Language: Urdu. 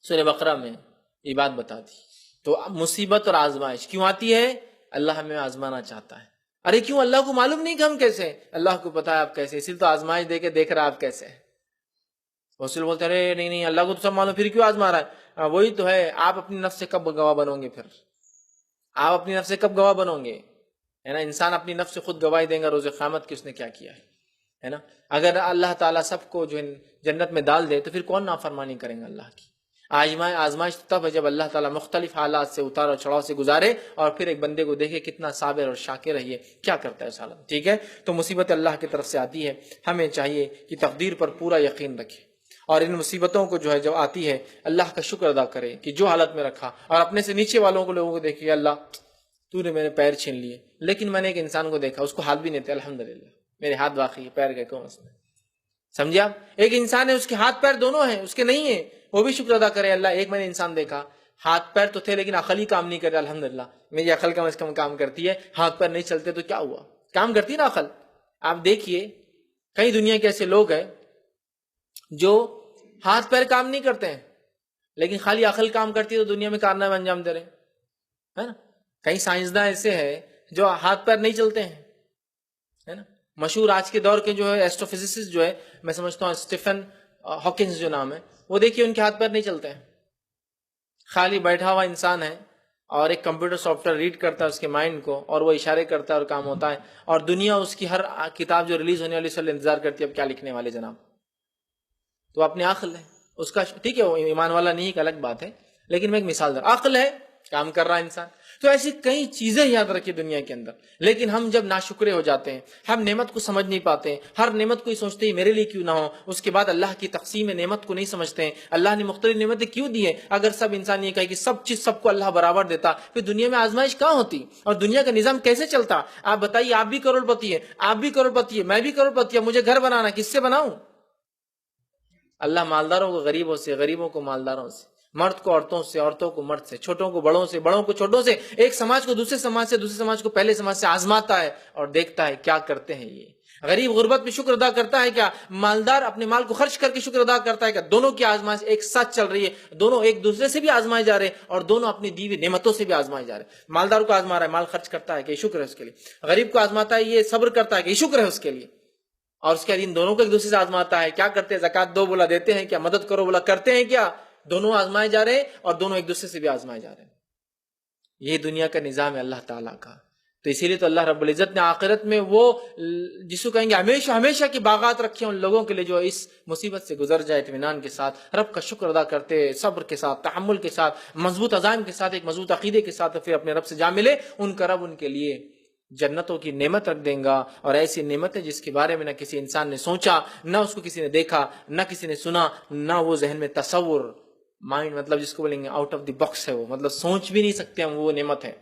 سورہ بقرہ میں یہ بات بتا دی. تو مصیبت اور آزمائش کیوں آتی ہے؟ اللہ ہمیں آزمانا چاہتا ہے. ارے کیوں؟ اللہ کو معلوم نہیں کہ ہم کیسے ہیں؟ اللہ کو پتا ہے آپ کیسے، اسی لیے تو آزمائش دے کے دیکھ رہا ہے آپ کیسے ہیں. رسول بولتے ہیں ارے نہیں اللہ کو تو سب معلوم، پھر کیوں آزما رہا ہے؟ وہی تو ہے، آپ اپنی نفس سے کب گواہ بنو گے؟ پھر آپ اپنی نفس سے کب گواہ بنو گے؟ ہے نا، انسان اپنی نفس سے خود گواہی دیں گا روز قیامت کی اس نے کیا کیا ہے نا. اگر اللہ تعالیٰ سب کو جو جنت میں ڈال دے تو پھر کون نافرمانی کریں گے اللہ کی؟ آزمائش تب ہے جب اللہ تعالیٰ مختلف حالات سے اتار اور چڑھاؤ سے گزارے اور پھر ایک بندے کو دیکھے کتنا صابر اور شاکر ہے، یہ کیا کرتا ہے اس حالت. ٹھیک ہے، تو مصیبت اللہ کی طرف سے آتی ہے. ہمیں چاہیے کہ تقدیر پر پورا یقین رکھے اور ان مصیبتوں کو جو ہے جب آتی ہے اللہ کا شکر ادا کرے کہ جو حالت میں رکھا، اور اپنے سے نیچے والوں کو لوگوں کو دیکھے اللہ تو نے میرے پیر چھین لیے، لیکن میں نے ایک انسان کو دیکھا اس کو ہاتھ بھی نہیں تھے، الحمدللہ میرے ہاتھ باقی پیر گئے کون اس میں. سمجھے آپ؟ ایک انسان ہے اس کے ہاتھ پیر دونوں ہیں، اس کے نہیں ہیں، وہ بھی شکر ادا کرے اللہ ایک میں نے انسان دیکھا ہاتھ پیر تو تھے لیکن عقل ہی کام نہیں کرے، الحمدللہ میری عقل کم از کم کام کرتی ہے، ہاتھ پیر نہیں چلتے تو کیا ہوا، کام کرتی ہے نا عقل. آپ دیکھیے کئی دنیا کے ایسے لوگ ہیں جو ہاتھ پیر کام نہیں کرتے ہیں لیکن خالی عقل کام کرتی ہے تو دنیا میں کارنامے انجام دے رہے ہیں، ہے نا. کئی سائنسداں ایسے ہیں جو ہاتھ پیر نہیں چلتے ہیں، ہے نا. مشہور آج کے دور کے جو ہے ایسٹرو فزسسٹ جو ہے میں سمجھتا ہوں اسٹیفن ہاکنز جو نام ہے، وہ دیکھیے ان کے ہاتھ پیر نہیں چلتے ہیں، خالی بیٹھا ہوا انسان ہے اور ایک کمپیوٹر سافٹ ویئر ریڈ کرتا ہے اس کے مائنڈ کو اور وہ اشارے کرتا ہے اور کام ہوتا ہے. اور دنیا اس کی ہر کتاب جو ریلیز ہونے والی اس انتظار کرتی ہے اب کیا لکھنے والے جناب. تو اپنی عقل ہے اس کا، ٹھیک ہے وہ ایمان والا نہیں ایک الگ بات ہے، لیکن میں ایک مثال دے رہا ہوں، عقل ہے کام کر رہا انسان. تو ایسی کئی چیزیں یاد رکھیے دنیا کے اندر، لیکن ہم جب ناشکرے ہو جاتے ہیں، ہم نعمت کو سمجھ نہیں پاتے ہیں، ہر نعمت کو ہی سوچتے ہیں میرے لیے کیوں نہ ہو، اس کے بعد اللہ کی تقسیم نعمت کو نہیں سمجھتے ہیں، اللہ نے مختلف نعمتیں کیوں دی ہیں. اگر سب انسان یہ کہے کہ سب چیز سب کو اللہ برابر دیتا پھر دنیا میں آزمائش کہاں ہوتی اور دنیا کا نظام کیسے چلتا؟ آپ بتائیے، آپ بھی کروڑ پتی ہے، آپ بھی کروڑ پتی ہے، میں بھی کروڑ پتی ہے، مجھے گھر بنانا کس سے بناؤں؟ اللہ مالداروں کو غریبوں سے، غریبوں کو مالداروں سے، مرد کو عورتوں سے، عورتوں کو مرد سے، چھوٹوں کو بڑوں سے، بڑوں کو چھوٹوں سے، ایک سماج کو دوسرے سماج سے، دوسرے سماج کو پہلے سماج سے آزماتا ہے اور دیکھتا ہے کیا کرتے ہیں یہ. غریب غربت میں شکر ادا کرتا ہے کیا؟ مالدار اپنے مال کو خرچ کر کے شکر ادا کرتا ہے کیا؟ دونوں کی آزمائش ایک ساتھ چل رہی ہے، دونوں ایک دوسرے سے بھی آزمائے جا رہے ہیں اور دونوں اپنی دی ہوئی نعمتوں سے بھی آزمائے جا رہے ہیں. مالدار کو آزما رہا ہے، مال خرچ کرتا ہے کہ یہ شکر ہے اس کے لیے، غریب کو آزماتا ہے یہ صبر کرتا ہے کہ یہ شکر ہے اس کے لیے. اور اس کے دن دونوں کو ایک دوسرے سے آزماتا ہے، کیا کرتے ہیں؟ زکات دو بولا دیتے ہیں کیا؟ مدد کرو بولا کرتے ہیں کیا؟ دونوں آزمائے جا رہے ہیں اور دونوں ایک دوسرے سے بھی آزمائے جا رہے ہیں. یہ دنیا کا نظام ہے اللہ تعالیٰ کا. تو اسی لیے تو اللہ رب العزت نے آخرت میں وہ جس کو کہیں گے ہمیشہ ہمیشہ کی باغات رکھے ان لوگوں کے لیے جو اس مصیبت سے گزر جائے اطمینان کے ساتھ، رب کا شکر ادا کرتے، صبر کے ساتھ، تحمل کے ساتھ، مضبوط عزائم کے ساتھ، ایک مضبوط عقیدے کے ساتھ، پھر اپنے رب سے جا ملے. ان کا رب ان کے لیے جنتوں کی نعمت رکھ دیں گا، اور ایسی نعمتیں جس کے بارے میں نہ کسی انسان نے سوچا، نہ اس کو کسی نے دیکھا، نہ کسی نے سنا، نہ وہ ذہن میں تصور، مائنڈ مطلب جس کو بولیں گے آؤٹ آف دی باکس ہے وہ، مطلب سوچ بھی نہیں سکتے ہم وہ نعمت ہے.